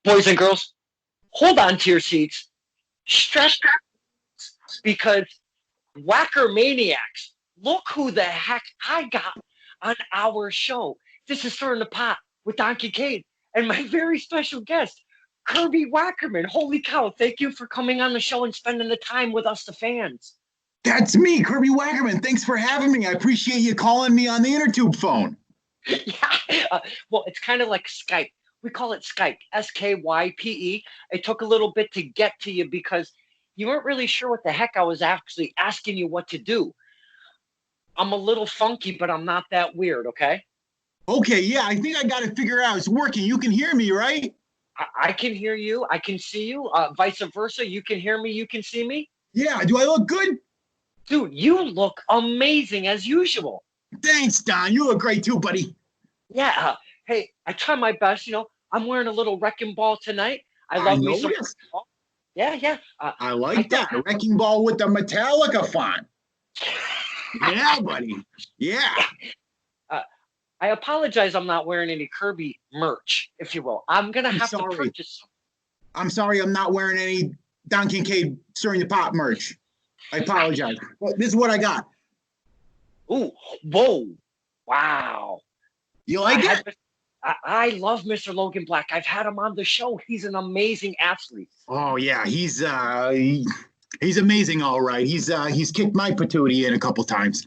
Boys and girls, hold on to your seats. Strap because Whacker Maniacs, look who the heck I got on our show. This is Stirring the Pot with Don Kincaid and my very special guest, Kirby Wackerman. Holy cow, thank you for coming on the show and spending the time with us, the fans. That's me, Kirby Wackerman. Thanks for having me. I appreciate you calling me on the inner tube phone. Yeah, well, it's kind of like Skype. We call it Skype, Skype. It took a little bit to get to you because you weren't really sure what the heck I was actually asking you what to do. I'm a little funky, but I'm not that weird, okay? Okay, yeah, I think I got it figured out. It's working. You can hear me, right? I can hear you. I can see you. Vice versa. You can hear me. You can see me. Yeah, do I look good? Dude, you look amazing as usual. Thanks, Don. You look great too, buddy. Yeah. Hey, I try my best. You know, I'm wearing a little wrecking ball tonight. I love me some. Yeah. I like that. A wrecking ball with the Metallica font. Yeah, buddy. Yeah. I apologize I'm not wearing any Kirby merch, if you will. I'm going to have to purchase some. I'm sorry I'm not wearing any Don Kincaid Stirring the Pot merch. I apologize. Well, this is what I got. Ooh, whoa. Wow. You like it? I love Mr. Logan Black. I've had him on the show. He's an amazing athlete. Oh, yeah. He's amazing, all right. He's kicked my patootie in a couple times.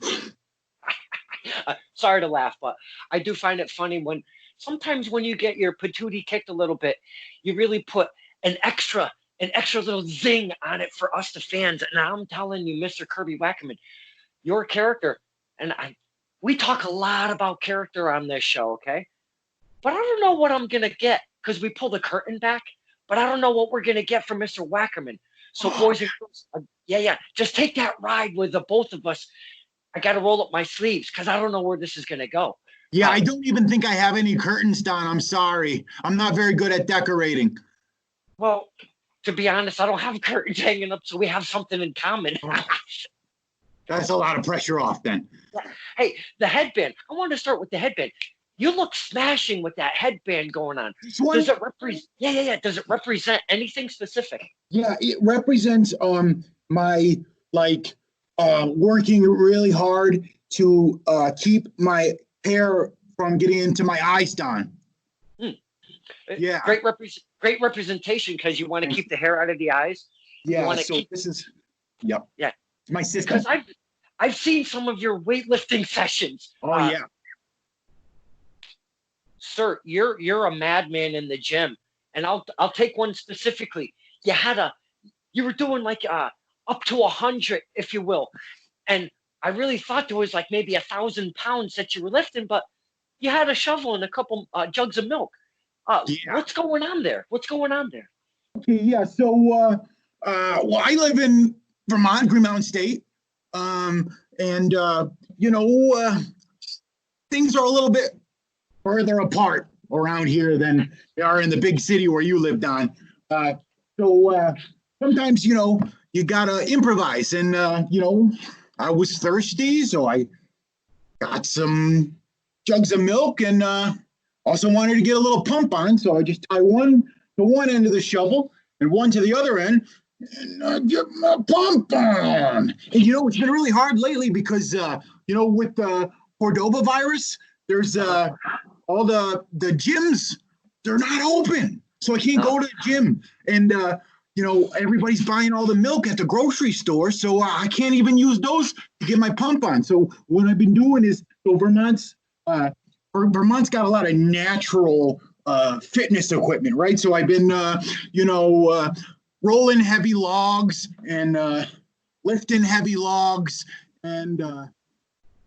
Sorry to laugh, but I do find it funny when sometimes when you get your patootie kicked a little bit, you really put an extra little zing on it for us, the fans. And I'm telling you, Mr. Kirby Wackerman, your character, and we talk a lot about character on this show, okay? But I don't know what I'm going to get because we pull the curtain back, but I don't know what we're going to get from Mr. Wackerman. So, boys and girls, just take that ride with the both of us. I got to roll up my sleeves because I don't know where this is going to go. Yeah, I don't even think I have any curtains, Don. I'm sorry. I'm not very good at decorating. Well, to be honest, I don't have curtains hanging up, so we have something in common. That's a lot of pressure off then. Hey, the headband. I want to start with the headband. You look smashing with that headband going on. Does it represent? Yeah. Does it represent anything specific? Yeah, it represents my working really hard to keep my hair from getting into my eyes, Don. Yeah, great representation because you want to keep the hair out of the eyes. Yeah, this is yeah, it's my system. Because I've seen some of your weightlifting sessions. Oh yeah. Sir, you're a madman in the gym, and I'll take one specifically. You were doing like up to 100, if you will, and I really thought there was like maybe 1,000 pounds that you were lifting, but you had a shovel and a couple jugs of milk. What's going on there? Okay, yeah. So, well, I live in Vermont, Green Mountain State, and things are a little bit further apart around here than they are in the big city where you live, Don. So sometimes, you gotta improvise. And, I was thirsty, so I got some jugs of milk and also wanted to get a little pump on. So I just tie one to one end of the shovel and one to the other end and get my pump on. And, it's been really hard lately because, with the Cordoba virus, there's all the gyms, they're not open. So I can't go to the gym. And, everybody's buying all the milk at the grocery store. So I can't even use those to get my pump on. So what I've been doing is, Vermont's got a lot of natural fitness equipment, right? So I've been, rolling heavy logs and lifting heavy logs and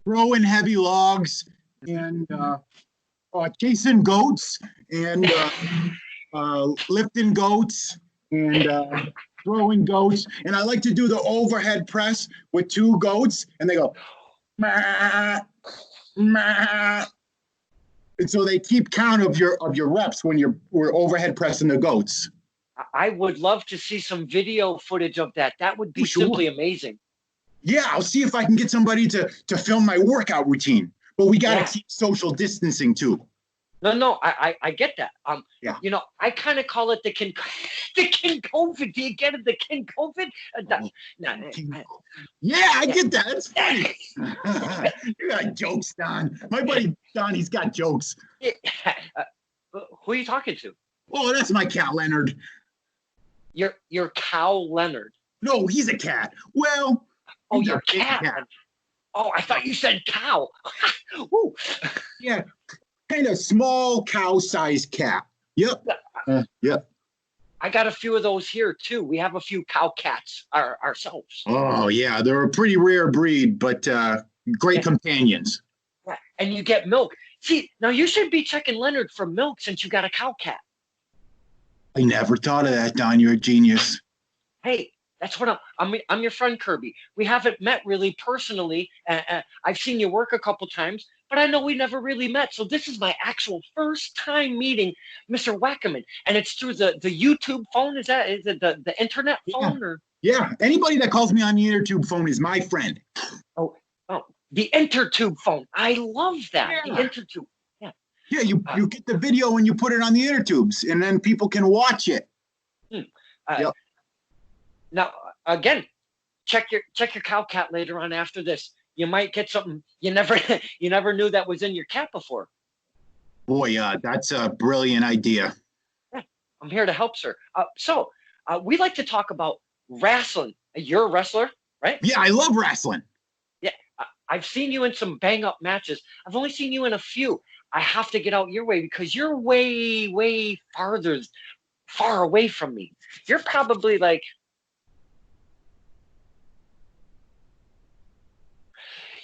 throwing heavy logs and chasing goats and lifting goats and throwing goats. And I like to do the overhead press with 2 goats, and they go, mah, mah. And so they keep count of your reps when we're overhead pressing the goats. I would love to see some video footage of that. That would be simply amazing. Yeah, I'll see if I can get somebody to film my workout routine. But we got to keep social distancing too. No, I get that. Yeah. You know, I kind of call it the the King COVID. Do you get it? The King COVID? Yeah, I get that. That's funny. You got jokes, Don. My buddy Don, he's got jokes. Who are you talking to? Oh, that's my cat, Leonard. Your cow, Leonard. No, he's a cat. Well, oh, your cat. Oh, I thought you said cow. Yeah, kind of small cow-sized cat. Yep. Yep. I got a few of those here too. We have a few cow cats ourselves. Oh yeah, they're a pretty rare breed, but great companions. Yeah. And you get milk. See, now you should be checking Leonard for milk since you got a cow cat. I never thought of that, Don. You're a genius. Hey, that's what I'm your friend Kirby. We haven't met really personally. I've seen you work a couple times, but I know we never really met. So this is my actual first time meeting Mr. Wackerman, and it's through the YouTube phone. Is it the internet phone or? Yeah, anybody that calls me on the intertube phone is my friend. Oh, the intertube phone. I love that. Yeah. The intertube. Yeah. Yeah, you get the video and you put it on the intertubes, and then people can watch it. Yep. Now, again, check your cow cat later on after this. You might get something you never knew that was in your cat before. Boy, that's a brilliant idea. Yeah, I'm here to help, sir. So we like to talk about wrestling. You're a wrestler, right? Yeah, I love wrestling. Yeah, I've seen you in some bang-up matches. I've only seen you in a few. I have to get out your way because you're way, way far away from me. You're probably like...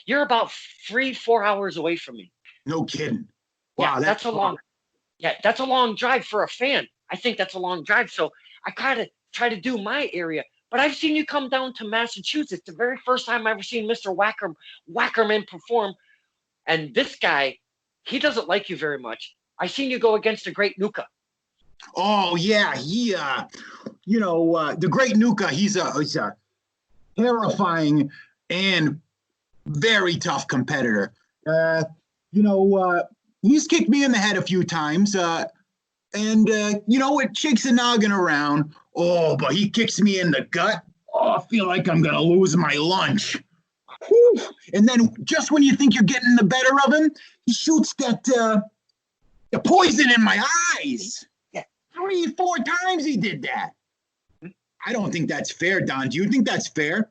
You're about 3-4 hours away from me. No kidding. Wow, yeah, that's a long drive for a fan. I think that's a long drive. So I gotta try to do my area. But I've seen you come down to Massachusetts. The very first time I ever seen Mr. Wackerman perform. And this guy, he doesn't like you very much. I seen you go against the great Nuka. Oh yeah, he the great Nuka, he's a terrifying and very tough competitor. He's kicked me in the head a few times, and it shakes the noggin around. Oh, but he kicks me in the gut. Oh, I feel like I'm gonna lose my lunch. Whew. And then just when you think you're getting the better of him, he shoots that the poison in my eyes. Yeah. 3-4 times he did that. I don't think that's fair, Don. Do you think that's fair?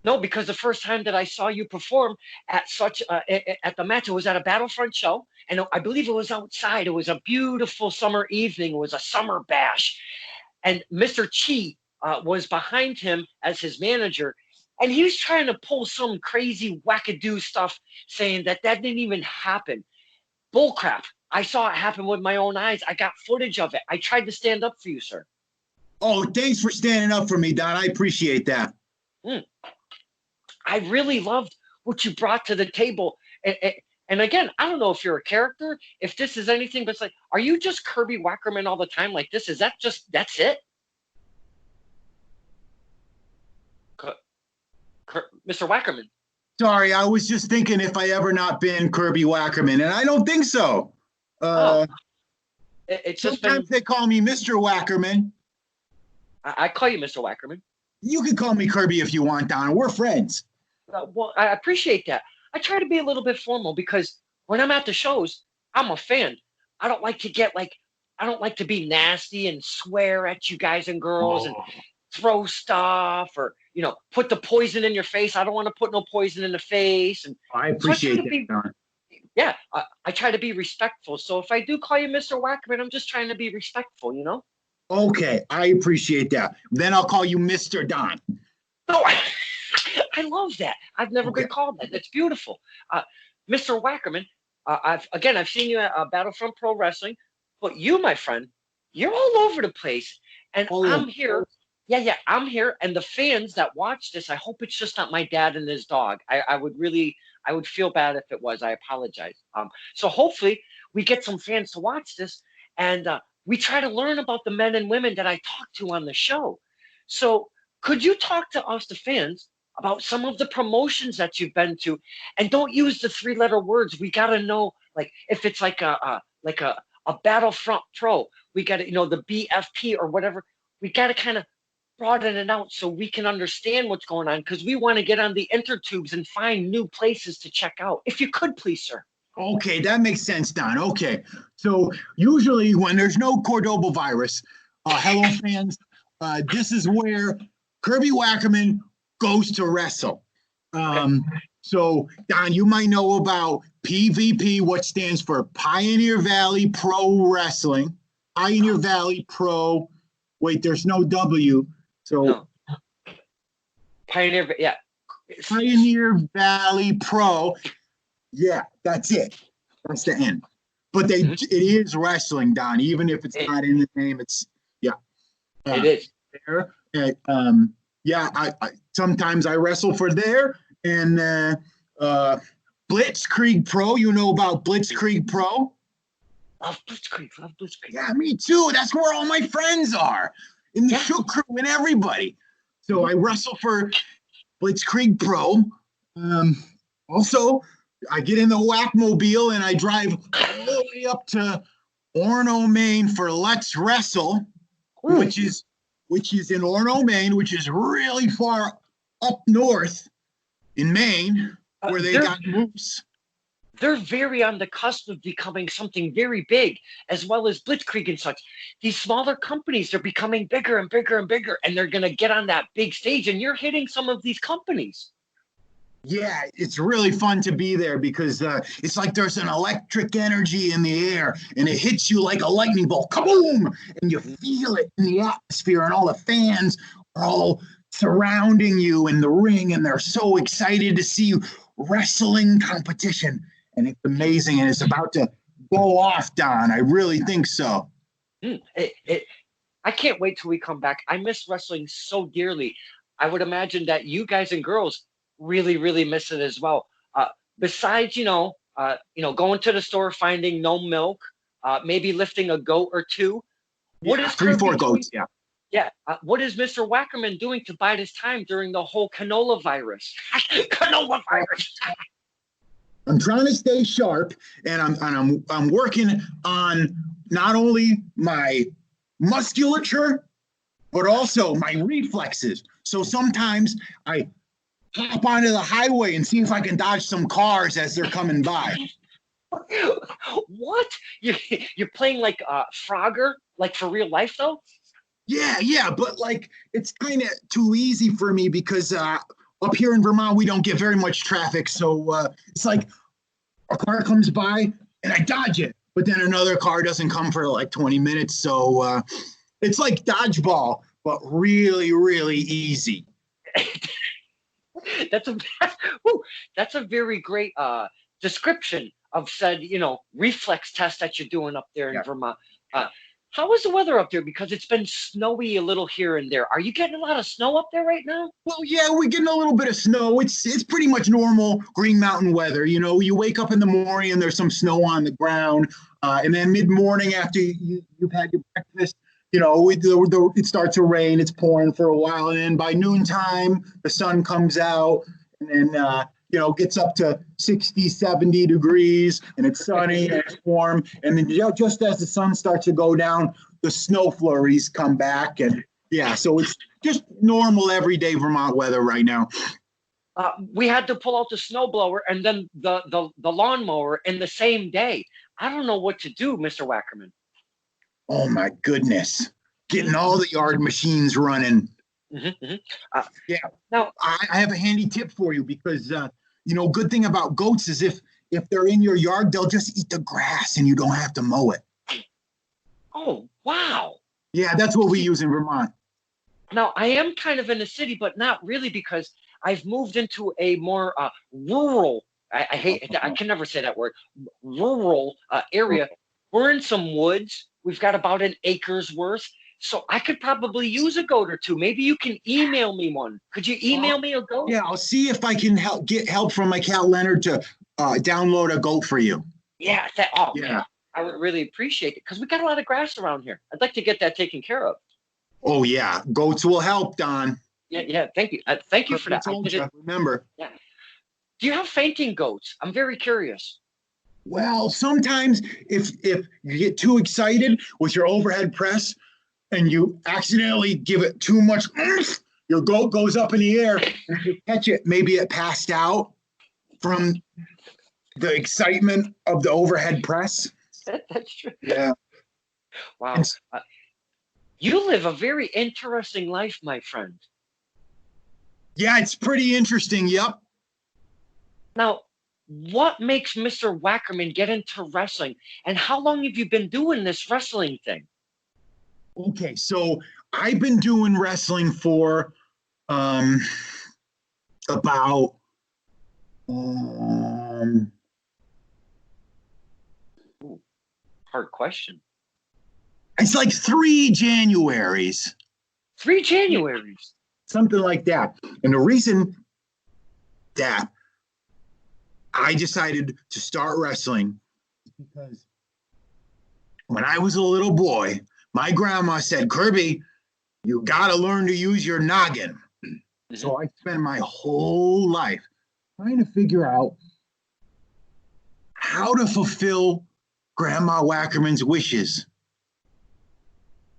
No, because the first time that I saw you perform at the match, it was at a Battlefront show, and I believe it was outside. It was a beautiful summer evening. It was a summer bash, and Mr. Chi was behind him as his manager, and he was trying to pull some crazy wackadoo stuff, saying that didn't even happen. Bullcrap. I saw it happen with my own eyes. I got footage of it. I tried to stand up for you, sir. Oh, thanks for standing up for me, Don. I appreciate that. I really loved what you brought to the table. And again, I don't know if you're a character, if this is anything, but it's like, are you just Kirby Wackerman all the time like this? Is that's it? Mr. Wackerman. Sorry, I was just thinking if I ever not been Kirby Wackerman, and I don't think so. It's just sometimes they call me Mr. Wackerman. I call you Mr. Wackerman. You can call me Kirby if you want, Don. We're friends. Well, I appreciate that. I try to be a little bit formal because when I'm at the shows, I'm a fan. I don't like to be nasty and swear at you guys and girls and throw stuff or, put the poison in your face. I don't want to put no poison in the face. And I appreciate that, Don. Yeah, I try to be respectful. So if I do call you Mr. Wackerman, I'm just trying to be respectful, Okay, I appreciate that. Then I'll call you Mr. Don. No, I love that. I've never been called that. That's beautiful. Mr. Wackerman, I've seen you at Battlefront Pro Wrestling, but you, my friend, you're all over the place. And I'm here. Yeah, I'm here. And the fans that watch this, I hope it's just not my dad and his dog. I would feel bad if it was. I apologize. So hopefully we get some fans to watch this, and we try to learn about the men and women that I talk to on the show. So could you talk to us, the fans, about some of the promotions that you've been to? And don't use the 3-letter words. We got to know, like, if it's like a a Battlefront Pro. We got to, the BFP or whatever. We got to kind of broaden it out so we can understand what's going on, because we want to get on the intertubes and find new places to check out. If you could, please, sir. Okay, that makes sense, Don. Okay. So usually when there's no Cordoba virus, hello fans, this is where Kirby Wackerman goes to wrestle. So Don, you might know about PVP, what stands for Pioneer Valley Pro Wrestling. Pioneer Valley Pro. Wait, there's no W. So no. Pioneer Valley Pro. Yeah, that's it. That's the end. But it is wrestling, Don. Even if it's not in the name, it's it is. There. I sometimes I wrestle for there, and Blitzkrieg Pro. You know about Blitzkrieg Pro? Love Blitzkrieg. Yeah, me too. That's where all my friends are, in the show crew and everybody. So I wrestle for Blitzkrieg Pro. Also, I get in the Whackmobile and I drive all the way up to Orono, Maine for Let's Wrestle, which is in Orono, Maine, which is really far up north in Maine, where they got moose. They're very on the cusp of becoming something very big, as well as Blitzkrieg and such. These smaller companies are becoming bigger and bigger and bigger, and they're going to get on that big stage, and you're hitting some of these companies. Yeah, it's really fun to be there because it's like there's an electric energy in the air, and it hits you like a lightning bolt, kaboom, and you feel it in the atmosphere, and all the fans are all surrounding you in the ring, and they're so excited to see you wrestling competition, and it's amazing, and it's about to go off, Don. I really think so. I can't wait till we come back. I miss wrestling so dearly. I would imagine that you guys and girls really, really miss it as well. Besides, going to the store, finding no milk, maybe lifting a goat or two. What is 3-4 goats? Yeah. Yeah. What is Mr. Wackerman doing to bide his time during the whole canola virus? Canola virus. I'm trying to stay sharp, and I'm working on not only my musculature, but also my reflexes. So sometimes I hop onto the highway and see if I can dodge some cars as they're coming by. What? You're playing like Frogger, like for real life though? Yeah, but like it's kind of too easy for me because up here in Vermont we don't get very much traffic, so it's like a car comes by and I dodge it, but then another car doesn't come for like 20 minutes, so it's like dodgeball, but really, really easy. That's a very great description of said, reflex test that you're doing up there in Vermont. How is the weather up there? Because it's been snowy a little here and there. Are you getting a lot of snow up there right now? Well, yeah, we're getting a little bit of snow. It's pretty much normal Green Mountain weather. You wake up in the morning and there's some snow on the ground, and then mid-morning after you've had your breakfast, it starts to rain. It's pouring for a while, and then by noontime the sun comes out, and then gets up to 60, 70 degrees, and it's sunny and it's warm. And then just as the sun starts to go down, the snow flurries come back, and so it's just normal everyday Vermont weather right now. We had to pull out the snowblower and then the lawnmower in the same day. I don't know what to do, Mr. Wackerman. Oh my goodness. Getting all the yard machines running. Now I have a handy tip for you because, good thing about goats is if they're in your yard, they'll just eat the grass and you don't have to mow it. Oh, wow. Yeah, that's what we use in Vermont. Now, I am kind of in the city, but not really because I've moved into a more rural, I can never say that word, rural area. We're in some woods. We've got about an acre's worth. So I could probably use a goat or two. Maybe you can email me one. Could you email me a goat? Yeah, I'll see if I can get help from my cat Leonard to download a goat for you. Yeah, man, I would really appreciate it because we got a lot of grass around here. I'd like to get that taken care of. Oh yeah, goats will help, Don. Yeah. Thank you. Thank you for that. Remember. Yeah. Do you have fainting goats? I'm very curious. Well, sometimes if you get too excited with your overhead press and you accidentally give it too much oomph, your goat goes up in the air. And if you catch it, maybe it passed out from the excitement of the overhead press. That's true. Yeah. Wow. You live a very interesting life, my friend. Yeah, it's pretty interesting. Yep. Now, what makes Mr. Wackerman get into wrestling? And how long have you been doing this wrestling thing? Okay, so I've been doing wrestling for about Hard question. it's like 3 Januaries. 3 Januaries. Something like that. And the reason that I decided to start wrestling is because when I was a little boy, my grandma said, Kirby, you got to learn to use your noggin. Mm-hmm. So I spent my whole life trying to figure out how to fulfill Grandma Wackerman's wishes.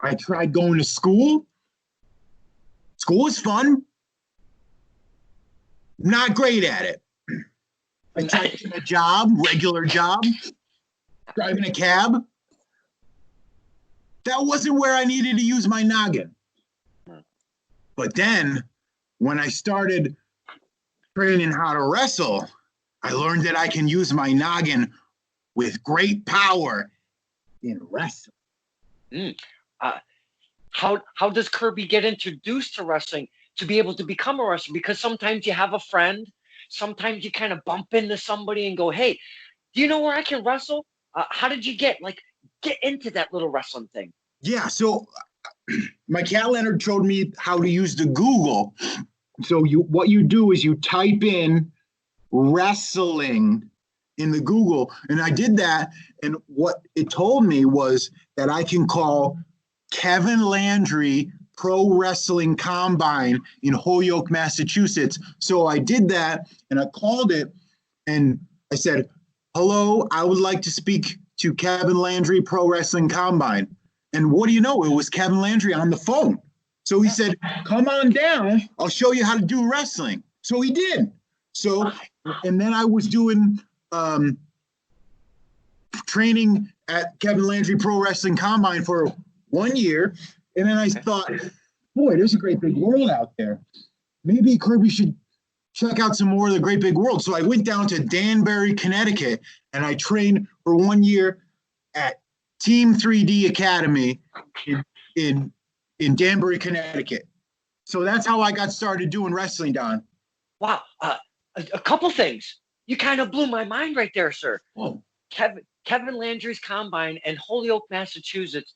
I tried going to school. School was fun. Not great at it. I tried getting a job, regular job, driving a cab. That wasn't where I needed to use my noggin. But then when I started training how to wrestle, I learned that I can use my noggin with great power in wrestling. How does Kirby get introduced to wrestling to be able to become a wrestler? Because sometimes you have a friend, sometimes you kind of bump into somebody and go, hey, do you know where I can wrestle? How did you get into that little wrestling thing? Yeah, so my cat Leonard showed me how to use the Google. So what you do is you type in wrestling in the Google, and I did that, and what it told me was that I can call Kevin Landry Pro Wrestling Combine in Holyoke, Massachusetts. So I did that, and I called it, and I said, hello, I would like to speak to Kevin Landry Pro Wrestling Combine. And what do you know? It was Kevin Landry on the phone. So he said, come on down. I'll show you how to do wrestling. So he did. So, and then I was doing training at Kevin Landry Pro Wrestling Combine for 1 year. And then I thought, boy, there's a great big world out there. Maybe Kirby should check out some more of the great big world. So I went down to Danbury, Connecticut, and I trained for 1 year at Team 3D Academy in Danbury, Connecticut. So that's how I got started doing wrestling, Don. Wow. A couple things. You kind of blew my mind right there, sir. Whoa. Kevin Landry's Combine in Holyoke, Massachusetts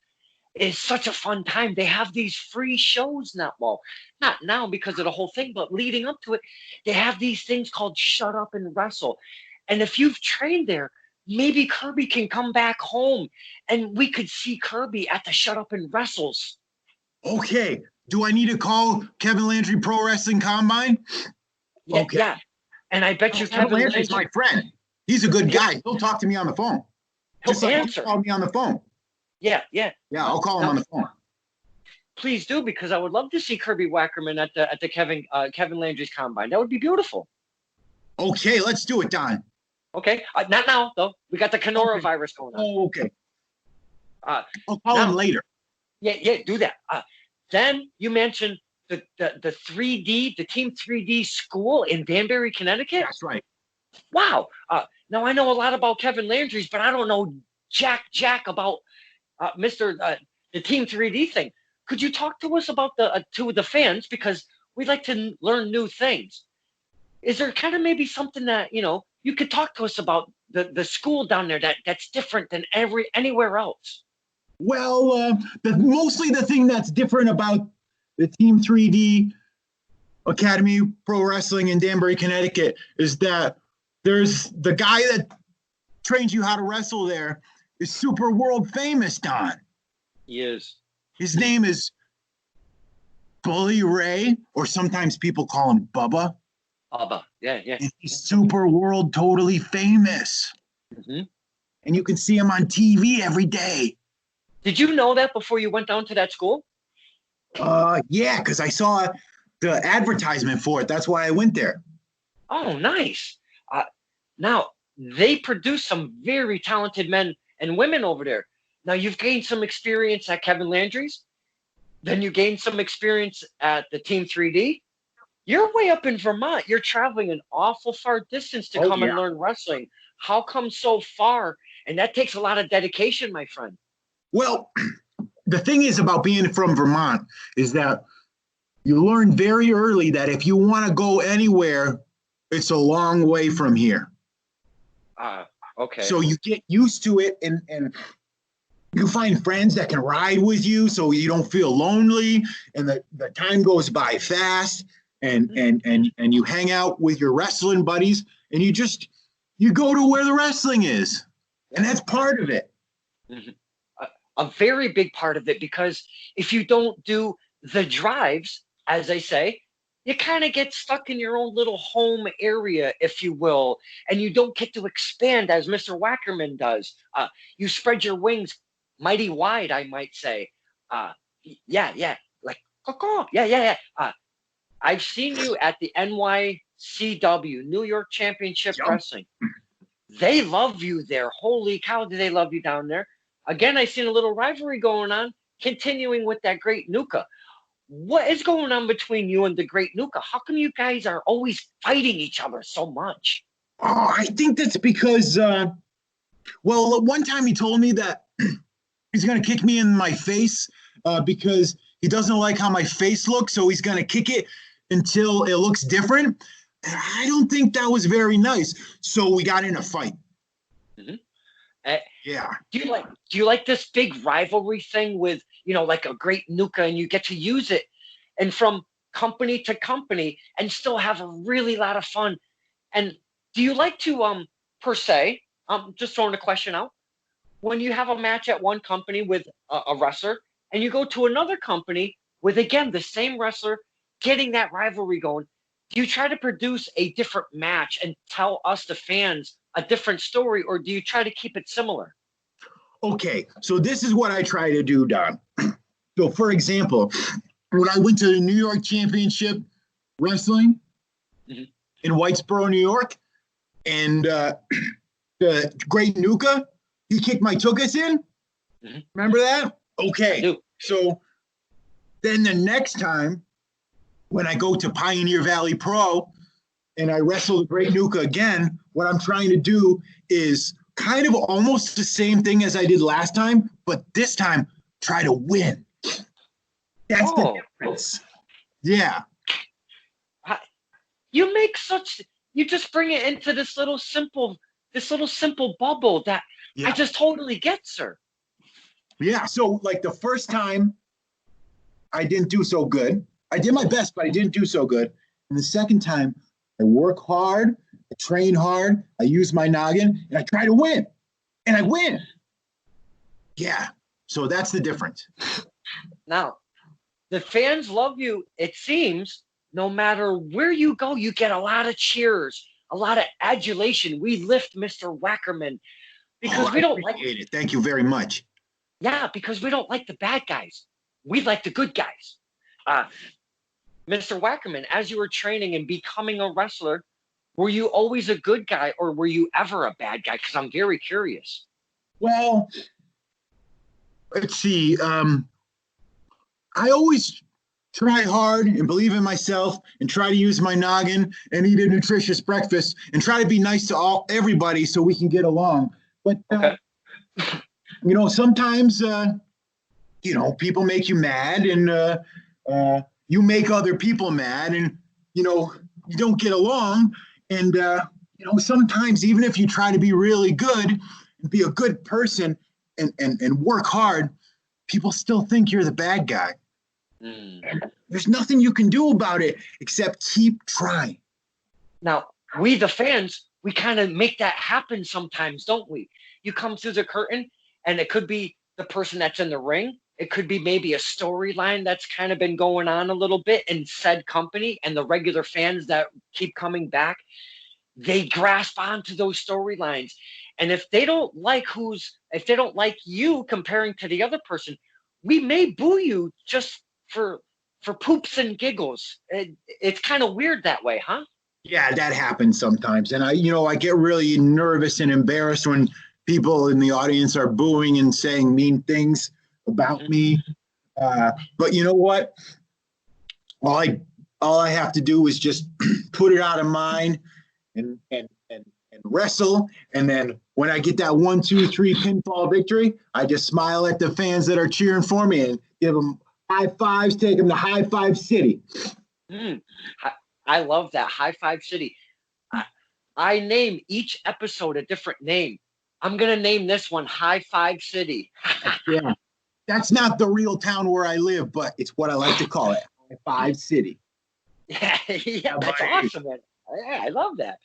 is such a fun time. They have these free shows now. Well, not now because of the whole thing, but leading up to it, they have these things called Shut Up and Wrestle. And if you've trained there, maybe Kirby can come back home and we could see Kirby at the Shut Up and Wrestles. Okay. Do I need to call Kevin Landry Pro Wrestling Combine? Yeah, okay. Yeah. And I bet you Kevin Landry's my friend. He's a good guy. He'll talk to me on the phone. He'll answer. He called me on the phone. Yeah. Yeah, I'll call him on the phone. Please do, because I would love to see Kirby Wackerman at the Kevin Landry's Combine. That would be beautiful. Okay, let's do it, Don. Okay, not now though. We got the Kenora virus going on. Oh, okay. I'll call him later. Yeah, do that. Then you mentioned the 3D, the Team 3D school in Danbury, Connecticut. That's right. Wow. Now I know a lot about Kevin Landry's, but I don't know jack about the Team 3D thing. Could you talk to us about to the fans, because we'd like to learn new things? Is there kind of maybe something that you could talk to us about the school down there that's different than anywhere else? Well, mostly the thing that's different about the Team 3D Academy Pro Wrestling in Danbury, Connecticut, is that there's the guy that trains you how to wrestle there is super world famous, Don. He is. His name is Bully Ray, or sometimes people call him Bubba. Bubba, yeah. And he's super world totally famous. Mm-hmm. and you can see them on TV every day. Did you know that before you went down to that school? Yeah, because I saw the advertisement for it. That's why I went there. Oh, nice. Now, they produce some very talented men and women over there. Now, you've gained some experience at Kevin Landry's. Then you gained some experience at the Team 3D. You're way up in Vermont. You're traveling an awful far distance to come and learn wrestling. How come so far? And that takes a lot of dedication, my friend. Well, the thing is about being from Vermont is that you learn very early that if you want to go anywhere, it's a long way from here. Okay. So you get used to it, and you find friends that can ride with you so you don't feel lonely, and the time goes by fast, and you hang out with your wrestling buddies, and you go to where the wrestling is, and that's part of it. Mm-hmm. A very big part of it, because if you don't do the drives, as they say, you kind of get stuck in your own little home area, if you will, and you don't get to expand as Mr. Wackerman does. You spread your wings mighty wide, I might say. Yeah, like, yeah. I've seen you at the NYCW, New York Championship Wrestling. They love you there. Holy cow, do they love you down there? Again, I seen a little rivalry going on, continuing with that Great Nuka. What is going on between you and the Great Nuka? How come you guys are always fighting each other so much? Oh, I think that's because, one time he told me that he's going to kick me in my face because he doesn't like how my face looks, so he's going to kick it until it looks different. I don't think that was very nice. So we got in a fight. Mm-hmm. Yeah. Do you like this big rivalry thing with, like a Great Nuka, and you get to use it and from company to company and still have a really lot of fun? And do you like to, per se, I'm just throwing a question out, when you have a match at one company with a wrestler and you go to another company with, again, the same wrestler, getting that rivalry going, do you try to produce a different match and tell us, the fans, a different story, or do you try to keep it similar? Okay, so this is what I try to do, Don. So, for example, when I went to the New York Championship Wrestling in Whitesboro, New York, and the Great Nuka, he kicked my tuchus in. Mm-hmm. Remember that? Okay, so then the next time when I go to Pioneer Valley Pro and I wrestle the Great Nuka again, what I'm trying to do is kind of almost the same thing as I did last time, but this time try to win. That's the difference. Yeah. You just bring it into this little simple bubble that I just totally get, sir. Yeah. So like the first time I didn't do so good. I did my best, but I didn't do so good. And the second time I work hard, I train hard, I use my noggin, and I try to win. And I win. Yeah. So that's the difference. Now, the fans love you, it seems. No matter where you go, you get a lot of cheers, a lot of adulation. We lift Mr. Wackerman because we don't like it. Thank you very much. Yeah, because we don't like the bad guys. We like the good guys. Mr. Wackerman, as you were training and becoming a wrestler, were you always a good guy, or were you ever a bad guy? Because I'm very curious. Well, let's see. I always try hard and believe in myself and try to use my noggin and eat a nutritious breakfast and try to be nice to everybody so we can get along. But, sometimes, people make you mad, and you make other people mad, and, you don't get along. And, sometimes even if you try to be really good and be a good person and work hard, people still think you're the bad guy. There's nothing you can do about it except keep trying. Now, we, the fans, we kind of make that happen sometimes, don't we? You come through the curtain, and it could be the person that's in the ring. It could be maybe a storyline that's kind of been going on a little bit in said company, and the regular fans that keep coming back, they grasp onto those storylines. And if they don't like you comparing to the other person, we may boo you just for poops and giggles. It's kind of weird that way, huh? Yeah, that happens sometimes. And I get really nervous and embarrassed when people in the audience are booing and saying mean things about me. But you know what? All I have to do is just put it out of mind and wrestle. And then when I get that 1, 2, 3 pinfall victory, I just smile at the fans that are cheering for me and give them high fives, take them to High Five City. I love that. High Five City. I name each episode a different name. I'm going to name this one High Five City. Yeah. That's not the real town where I live, but it's what I like to call it. High Five City. Yeah, that's awesome, man. Yeah, I love that.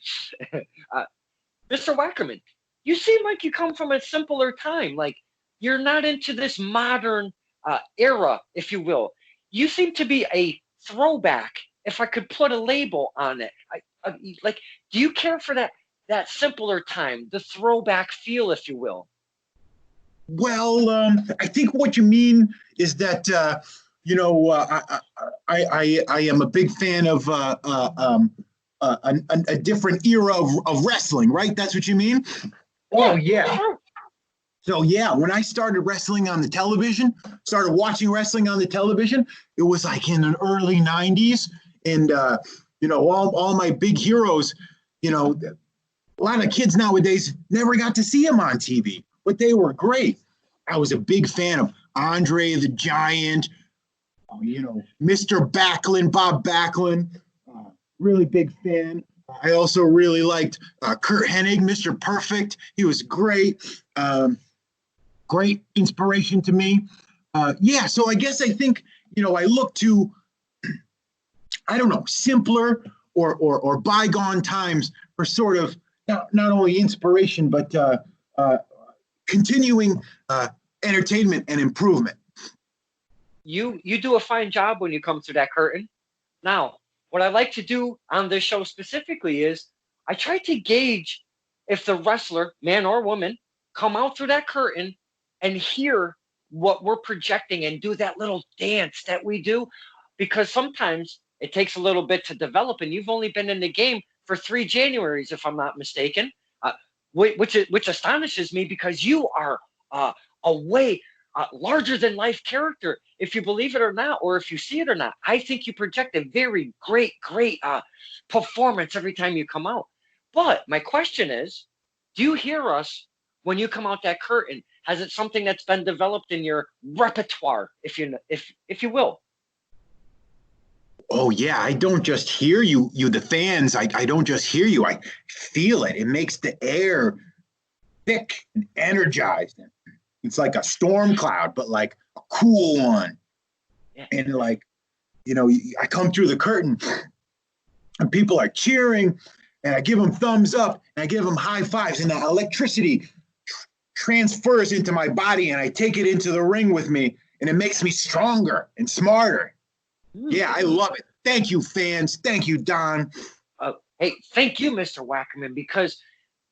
Mr. Wackerman, you seem like you come from a simpler time. Like, you're not into this modern era, if you will. You seem to be a throwback, if I could put a label on it. Like, do you care for that simpler time, the throwback feel, if you will? Well, I think what you mean is that I am a big fan of a different era of wrestling, right? That's what you mean? Oh yeah. So yeah, when I started wrestling on the television, started watching wrestling on the television, it was like in the early '90s, and all my big heroes, a lot of kids nowadays never got to see them on TV, but they were great. I was a big fan of Andre the Giant, Mr. Backlund, Bob Backlund, really big fan. I also really liked Kurt Hennig, Mr. Perfect. He was great. Great inspiration to me. So I guess I think, I look to, I don't know, simpler or bygone times for sort of not only inspiration, but continuing entertainment and improvement. You do a fine job when you come through that curtain. Now, what I like to do on this show specifically is I try to gauge if the wrestler, man or woman, come out through that curtain and hear what we're projecting and do that little dance that we do, because sometimes it takes a little bit to develop, and you've only been in the game for 3 Januaries, if I'm not mistaken, which astonishes me, because you are a way larger than life character, if you believe it or not, or if you see it or not. I think you project a very great performance every time you come out. But my question is, do you hear us when you come out that curtain? Has it something that's been developed in your repertoire, if you will? Oh yeah, I don't just hear you the fans. I don't just hear you. I feel it. It makes the air thick and energized. It's like a storm cloud, but like a cool one. Yeah. And like, I come through the curtain and people are cheering, and I give them thumbs up and I give them high fives, and that electricity transfers into my body, and I take it into the ring with me, and it makes me stronger and smarter. Yeah, I love it. Thank you, fans. Thank you, Don. Hey, thank you, Mr. Wackerman, because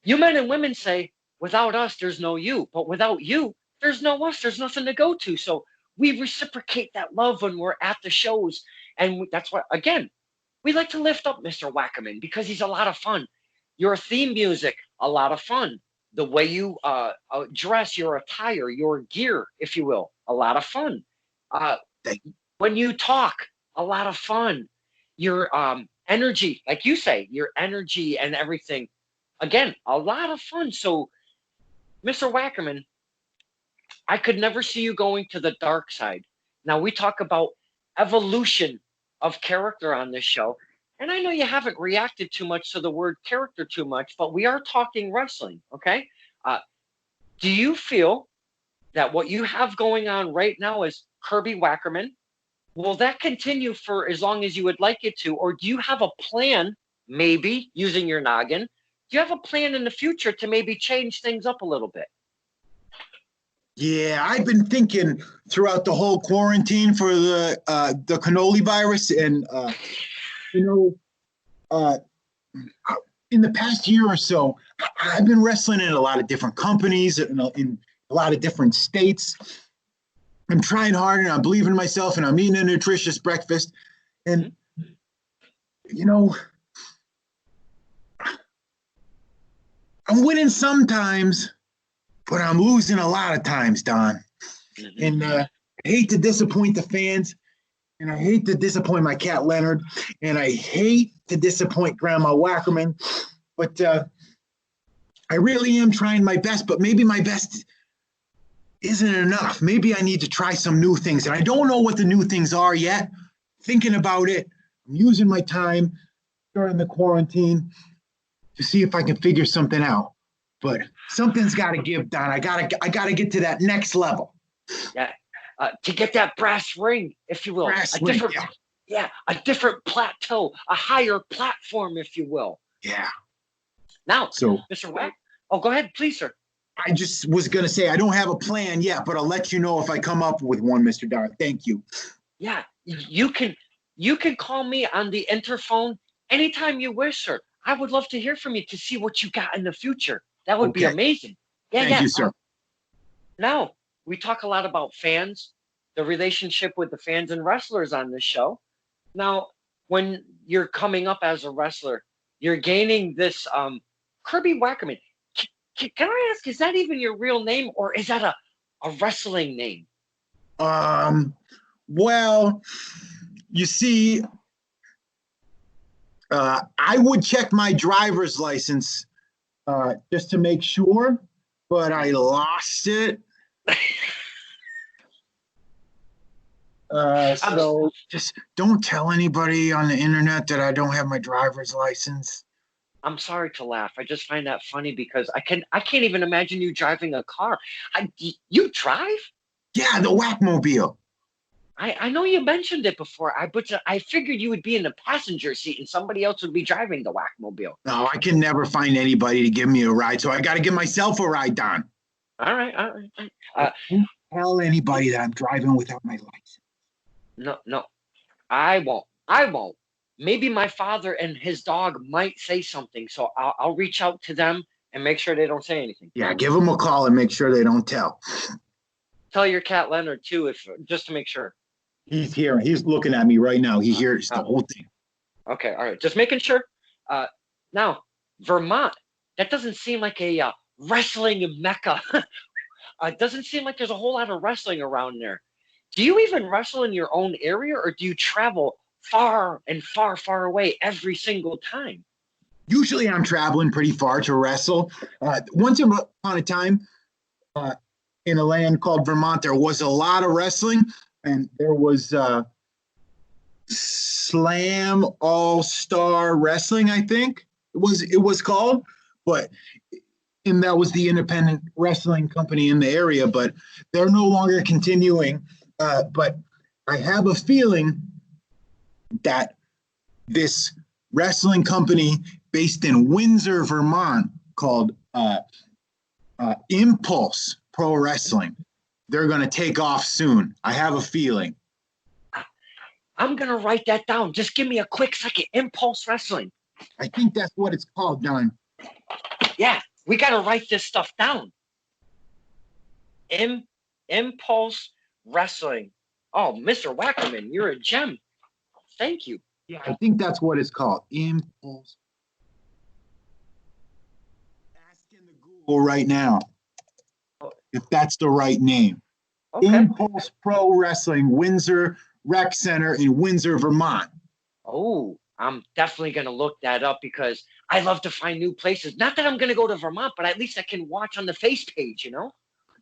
you men and women say, without us, there's no you. But without you, there's no us. There's nothing to go to. So we reciprocate that love when we're at the shows. And that's why, again, we like to lift up Mr. Wackerman, because he's a lot of fun. Your theme music, a lot of fun. The way you dress, your attire, your gear, if you will, a lot of fun. When you talk, a lot of fun. Your energy, like you say, your energy and everything, again, a lot of fun. So, Mr. Wackerman, I could never see you going to the dark side. Now, we talk about evolution of character on this show, and I know you haven't reacted too much to the word character too much, but we are talking wrestling, okay? Do you feel that what you have going on right now is Kirby Wackerman? Will that continue for as long as you would like it to? Or do you have a plan, maybe using your noggin? Do you have a plan in the future to maybe change things up a little bit? Yeah, I've been thinking throughout the whole quarantine for the cannoli virus, and in the past year or so, I've been wrestling in a lot of different companies in a lot of different states. I'm trying hard and I believe in myself and I'm eating a nutritious breakfast. And, you know, I'm winning sometimes, but I'm losing a lot of times, Don. And I hate to disappoint the fans, and I hate to disappoint my cat Leonard, and I hate to disappoint Grandma Wackerman, but I really am trying my best, but maybe my best isn't enough. Maybe I need to try some new things, and I don't know what the new things are yet. Thinking about it, I'm using my time during the quarantine to see if I can figure something out. But something's got to give, Don. I gotta get to that next level. Yeah, to get that brass ring, if you will, Brass ring, a different plateau, a higher platform, if you will. Yeah. Now, so Mr. Wack, go ahead, please, sir. I just was gonna say I don't have a plan yet, but I'll let you know if I come up with one, Mr. Dar. Thank you. Yeah, you can call me on the interphone anytime you wish, sir. I would love to hear from you to see what you got in the future. That would be amazing. Yeah, Thank you, sir. Now, we talk a lot about fans, the relationship with the fans and wrestlers on this show. Now, when you're coming up as a wrestler, you're gaining this Kirby Wackerman. Can I ask, is that even your real name or is that a wrestling name? Well, you see, I would check my driver's license just to make sure, but I lost it. So just don't tell anybody on the internet that I don't have my driver's license. I'm sorry to laugh. I just find that funny because I can't even imagine you driving a car. You drive? Yeah, the Whackmobile. I know you mentioned it before. But I figured you would be in the passenger seat and somebody else would be driving the Whackmobile. No, I can never find anybody to give me a ride, so I got to give myself a ride, Don. All right. Don't tell anybody that I'm driving without my license. No, I won't. Maybe my father and his dog might say something, so I'll reach out to them and make sure they don't say anything. Yeah, give them a call and make sure they don't tell. Tell your cat Leonard too, just to make sure. He's here. He's looking at me right now. He hears the whole thing. Okay, all right. Just making sure. Now, Vermont, that doesn't seem like a wrestling mecca. It doesn't seem like there's a whole lot of wrestling around there. Do you even wrestle in your own area, or do you travel far and far away every single time? Usually I'm traveling pretty far to wrestle. Once upon a time, in a land called Vermont, there was a lot of wrestling, and there was Slam All-Star Wrestling, I think it was called, and that was the independent wrestling company in the area, but they're no longer continuing. But I have a feeling that this wrestling company based in Windsor, Vermont, called Impulse Pro Wrestling, they're going to take off soon. I have a feeling. I'm going to write that down. Just give me a quick second. Impulse Wrestling. I think that's what it's called, Don. Yeah, we got to write this stuff down. Impulse Wrestling. Oh, Mr. Wackerman, you're a gem. Thank you. Yeah, I think that's what it's called. Impulse. Ask in the Google right now if that's the right name. Okay. Impulse Pro Wrestling, Windsor Rec Center in Windsor, Vermont. Oh, I'm definitely going to look that up because I love to find new places. Not that I'm going to go to Vermont, but at least I can watch on the face page, you know?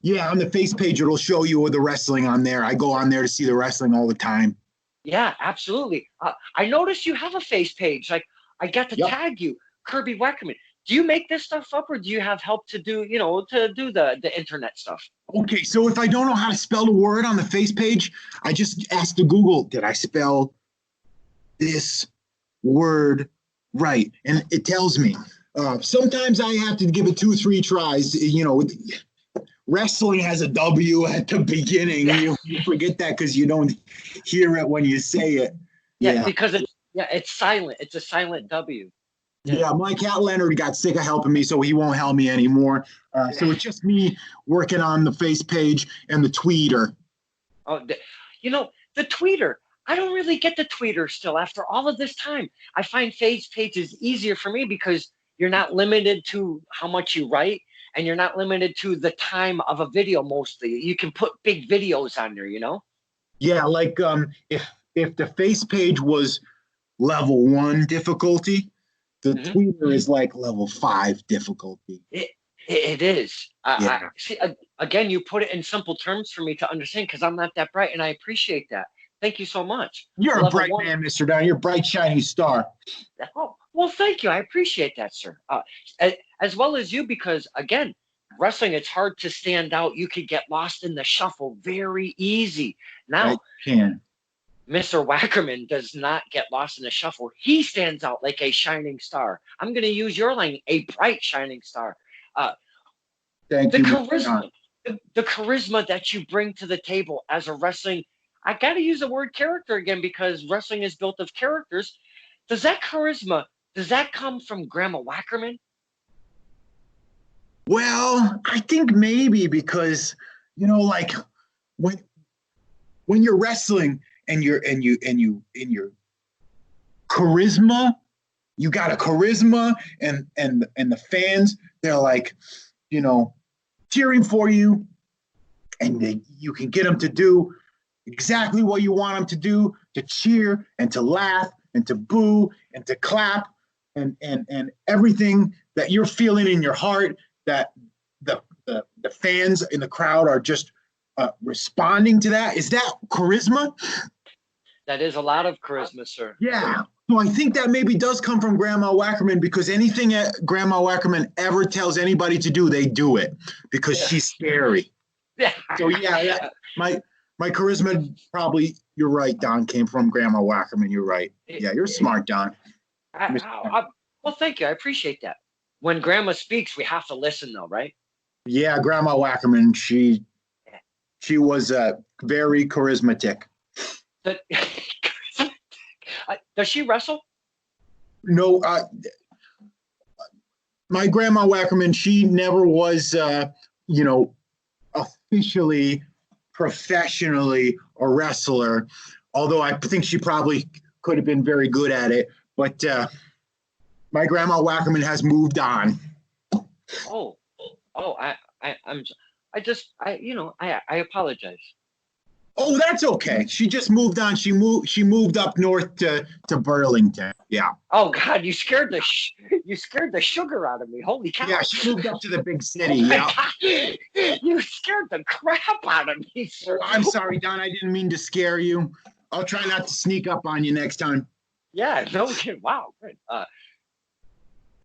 Yeah, on the face page, it'll show you the wrestling on there. I go on there to see the wrestling all the time. Yeah, absolutely. I noticed you have a face page. Like, I got to tag you, Kirby Wackerman. Do you make this stuff up or do you have help to do, the internet stuff? Okay, so if I don't know how to spell the word on the face page, I just ask the Google, did I spell this word right? And it tells me. Sometimes I have to give it 2 or 3 tries. Wrestling has a W at the beginning. Yeah. You forget that because you don't hear it when you say it. Yeah, because it's silent. It's a silent W. Yeah, my cat Leonard got sick of helping me, so he won't help me anymore. So it's just me working on the face page and the tweeter. Oh, the tweeter. I don't really get the tweeter still after all of this time. I find face pages easier for me because you're not limited to how much you write, and you're not limited to the time of a video mostly. You can put big videos on there, Yeah, like if the face page was level 1 difficulty, the Mhm. tweeter is like level 5 difficulty. It is. Yeah. See, again, you put it in simple terms for me to understand because I'm not that bright, and I appreciate that. Thank you so much. You're a Level bright one. man, Mr. Don. You're a bright, shining star. Oh, well, thank you. I appreciate that, sir. As well as you, because again, wrestling, it's hard to stand out. You could get lost in the shuffle very easy. I Now, can. Mr. Wackerman does not get lost in the shuffle. He stands out like a shining star. I'm going to use your line, a bright shining star. Thank The you, Mr. charisma, Don. the charisma that you bring to the table as a wrestling. I got to use the word character again because wrestling is built of characters. Does that charisma, does that come from Grandma Wackerman? Well, I think maybe because like when you're wrestling and you're charisma, you got a charisma, and the fans, they're like, cheering for you, and you can get them to do exactly what you want them to do, to cheer and to laugh and to boo and to clap and everything that you're feeling in your heart, that the fans in the crowd are just responding to that. Is that charisma? That is a lot of charisma, sir. Yeah. So I think that maybe does come from Grandma Wackerman, because anything that Grandma Wackerman ever tells anybody to do, they do it because she's scary. Yeah. So yeah, my charisma, probably, you're right, Don, came from Grandma Wackerman. You're right. Yeah, you're smart, Don. Well, thank you. I appreciate that. When Grandma speaks, we have to listen, though, right? Yeah, Grandma Wackerman, she was very charismatic. Does she wrestle? No, my Grandma Wackerman, she never was, officially, professionally a wrestler, although I think she probably could have been very good at it. But my Grandma Wackerman has moved on. Oh, I apologize. Oh, that's okay. She just moved on. She moved up north to Burlington. Yeah. Oh God, you scared the sugar out of me. Holy cow. Yeah, she moved up to the big city. Yeah. You scared the crap out of me, sir. Oh, I'm sorry, Don. I didn't mean to scare you. I'll try not to sneak up on you next time. Yeah, no kidding. Wow, good.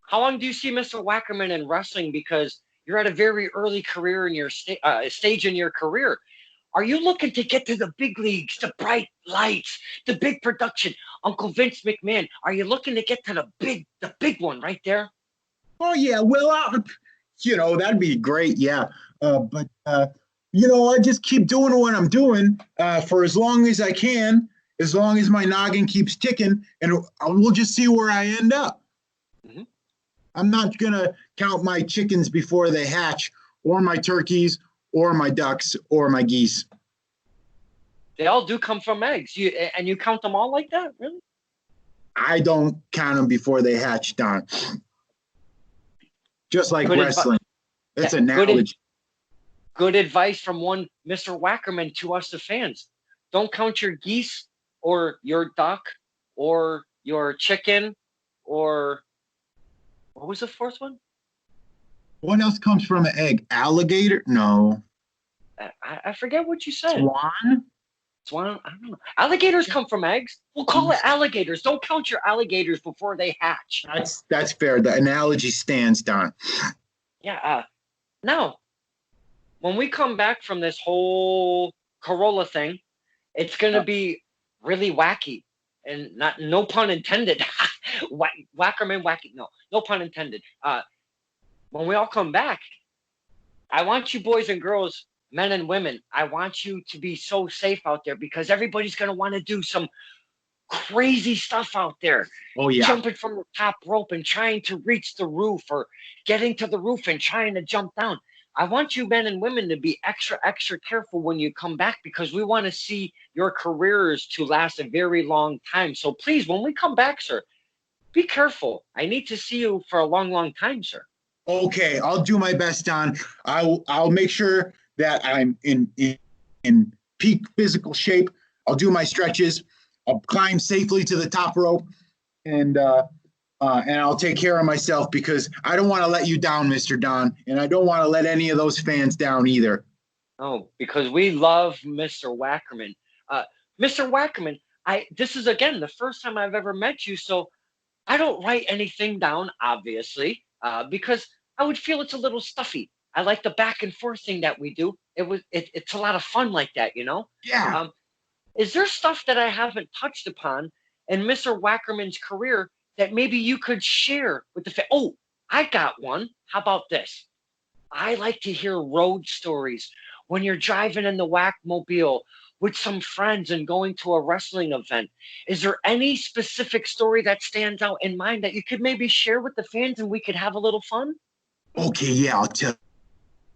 How long do you see Mr. Wackerman in wrestling? Because you're at a very early career in your stage in your career. Are you looking to get to the big leagues, the bright lights, the big production? Uncle Vince McMahon, are you looking to get to the big one right there? Oh, yeah. Well, that'd be great. Yeah. But I just keep doing what I'm doing for as long as I can, as long as my noggin keeps ticking, and we'll just see where I end up. Mm-hmm. I'm not going to count my chickens before they hatch, or my turkeys, or my ducks, or my geese. They all do come from eggs. You count them all like that, really? I don't count them before they hatch, Don. Just like good wrestling. That's an analogy. Good advice from one Mr. Wackerman to us, the fans. Don't count your geese or your duck or your chicken or what was the fourth one? What else comes from an egg? Alligator? No. I forget what you said. Swan? I don't know. Alligators come from eggs. We'll call it alligators. Don't count your alligators before they hatch. That's fair. The analogy stands, Don. Yeah. Now, when we come back from this whole Corolla thing, it's gonna be really wacky, and no pun intended. Wackerman wacky. No pun intended. When we all come back, I want you boys and girls, men and women, I want you to be so safe out there because everybody's going to want to do some crazy stuff out there. Oh yeah. Jumping from the top rope and trying to reach the roof, or getting to the roof and trying to jump down. I want you men and women to be extra, extra careful when you come back, because we want to see your careers to last a very long time. So please, when we come back, sir, be careful. I need to see you for a long, long time, sir. Okay, I'll do my best, Don. I'll make sure that I'm in peak physical shape. I'll do my stretches. I'll climb safely to the top rope, and I'll take care of myself, because I don't want to let you down, Mr. Don, and I don't want to let any of those fans down either. Oh, because we love Mr. Wackerman. Mr. Wackerman, this is again the first time I've ever met you, so I don't write anything down, obviously, because I would feel it's a little stuffy. I like the back and forth thing that we do. It's a lot of fun like that, you know? Yeah. Is there stuff that I haven't touched upon in Mr. Wackerman's career that maybe you could share with the Oh, I got one. How about this? I like to hear road stories when you're driving in the Whack-mobile with some friends and going to a wrestling event. Is there any specific story that stands out in mind that you could maybe share with the fans and we could have a little fun? Okay, yeah, I'll tell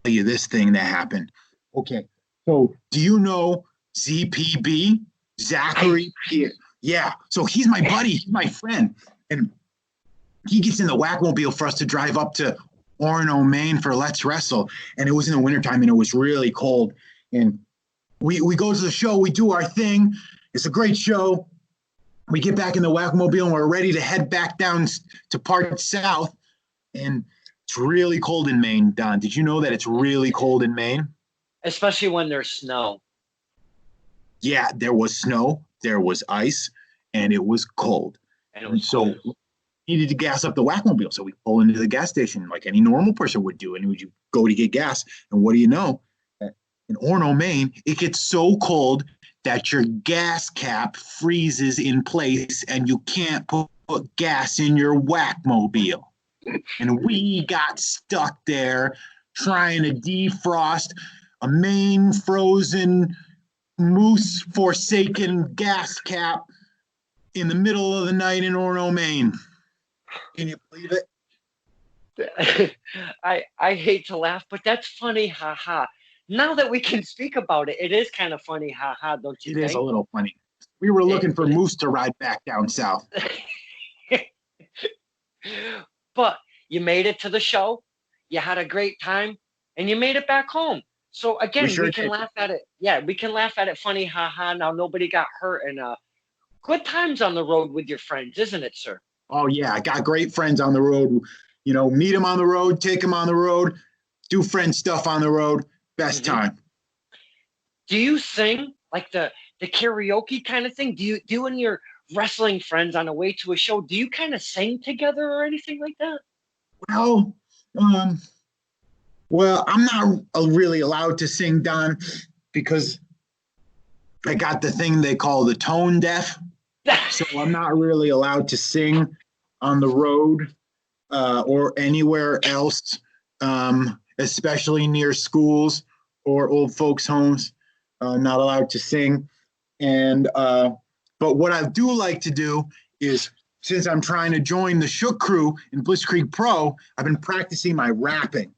you this thing that happened. Okay, so do you know ZPB? Zachary? Yeah, so he's my buddy, he's my friend. And he gets in the Whack-mobile for us to drive up to Orono, Maine for Let's Wrestle. And it was in the wintertime and it was really cold. And we go to the show, we do our thing. It's a great show. We get back in the Whack-mobile and we're ready to head back down to Part South. And it's really cold in Maine, Don. Did you know that it's really cold in Maine? Especially when there's snow. Yeah, there was snow, there was ice, and it was cold. And so we needed to gas up the Whack-mobile. So we pull into the gas station like any normal person would do. And would you go to get gas? And what do you know? In Orono, Maine, it gets so cold that your gas cap freezes in place and you can't put gas in your Whack-mobile. And we got stuck there trying to defrost a Maine frozen, moose forsaken gas cap in the middle of the night in Orono, Maine. Can you believe it? I hate to laugh, but that's funny, haha. Now that we can speak about it, it is kind of funny, haha, don't you think? It is a little funny. We were looking for moose to ride back down south. But you made it to the show, you had a great time, and you made it back home. So again, we can laugh at it. Yeah, we can laugh at it funny, haha. Now nobody got hurt, and good times on the road with your friends, isn't it, sir? Oh yeah, I got great friends on the road. You know, meet them on the road, take them on the road, do friend stuff on the road. Best time. Do you sing like the karaoke kind of thing? Do you and your wrestling friends on the way to a show, do you kind of sing together or anything like that? Well, I'm not really allowed to sing, Don, because I got the thing they call the tone deaf. So I'm not really allowed to sing on the road or anywhere else, especially near schools or old folks' homes. Not allowed to sing. And but what I do like to do is, since I'm trying to join the Shook crew in Bliss Creek Pro, I've been practicing my rapping.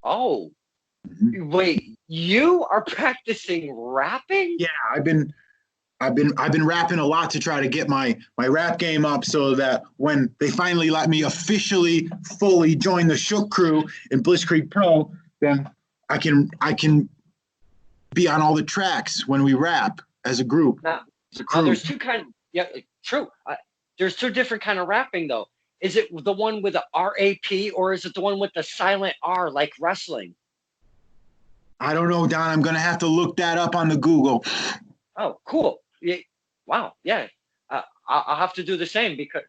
Oh, wait, you are practicing rapping? Yeah, I've been rapping a lot to try to get my rap game up, so that when they finally let me officially fully join the Shook crew in Bliss Creek Pro, then I can be on all the tracks when we rap as a group. Now there's two kind. Yeah, true. There's two different kind of rapping though. Is it the one with the RAP or is it the one with the silent R like wrestling? I don't know, Don. I'm gonna have to look that up on the Google. Oh, cool. Yeah. Wow. Yeah. I'll have to do the same because.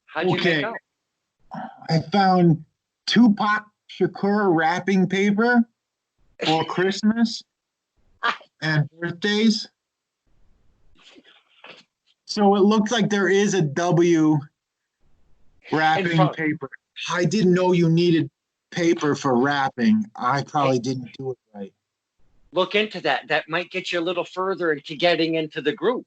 How'd you make out? I found Tupac Shakur wrapping paper for Christmas and birthdays. So it looks like there is a W wrapping paper. I didn't know you needed paper for wrapping. I probably didn't do it right. Look into that. That might get you a little further into getting into the group.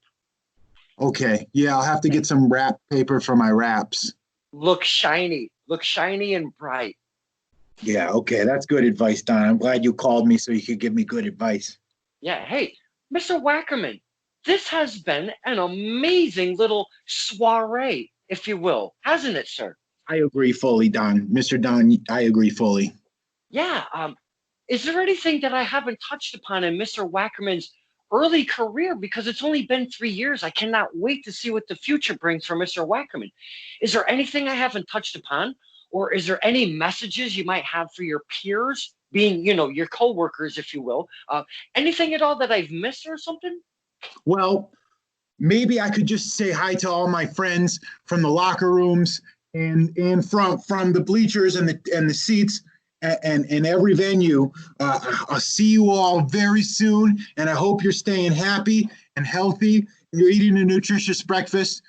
Okay, yeah, I'll have to get some wrap paper for my wraps. Look shiny and bright. Yeah, okay, that's good advice, Don. I'm glad you called me so you could give me good advice. Yeah, hey, Mr. Wackerman, this has been an amazing little soiree, if you will, hasn't it, sir? I agree fully, Don. Mr. Don, I agree fully. Yeah. Is there anything that I haven't touched upon in Mr. Wackerman's early career? Because it's only been 3 years. I cannot wait to see what the future brings for Mr. Wackerman. Is there anything I haven't touched upon? Or is there any messages you might have for your peers, being, your coworkers, if you will? Anything at all that I've missed or something? Well, maybe I could just say hi to all my friends from the locker rooms and from the bleachers and the seats and every venue. I'll see you all very soon, and I hope you're staying happy and healthy. You're eating a nutritious breakfast,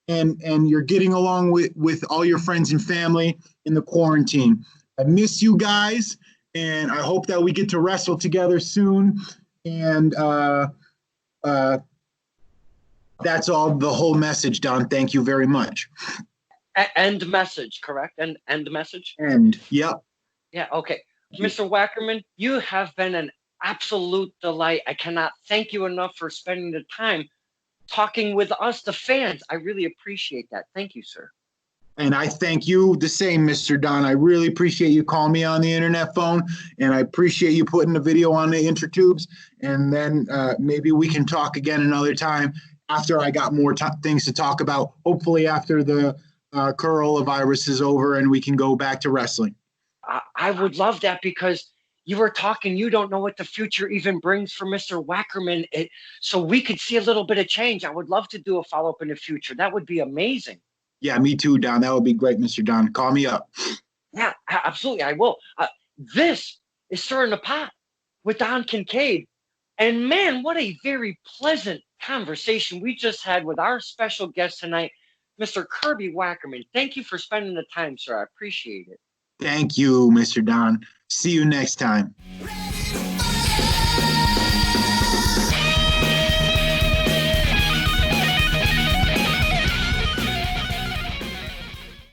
and you're getting along with all your friends and family in the quarantine. I miss you guys, and I hope that we get to wrestle together soon. And that's all, the whole message, Don. Thank you very much. End message, correct? End message? And yep. Yeah, okay. Mr. Wackerman, you have been an absolute delight. I cannot thank you enough for spending the time talking with us, the fans. I really appreciate that. Thank you, sir. And I thank you the same, Mr. Don. I really appreciate you calling me on the internet phone, and I appreciate you putting the video on the intertubes. And then maybe we can talk again another time after I got more things to talk about, hopefully after the coronavirus is over and we can go back to wrestling. I would love that, because you were talking, you don't know what the future even brings for Mr. Wackerman. So we could see a little bit of change. I would love to do a follow-up in the future. That would be amazing. Yeah, me too, Don. That would be great, Mr. Don. Call me up. Yeah, absolutely. I will. This is Stir in the Pot with Don Kincaid. And man, what a very pleasant conversation we just had with our special guest tonight, Mr. Kirby Wackerman. Thank you for spending the time, sir. I appreciate it. Thank you, Mr. Don. See you next time. Ready to fight!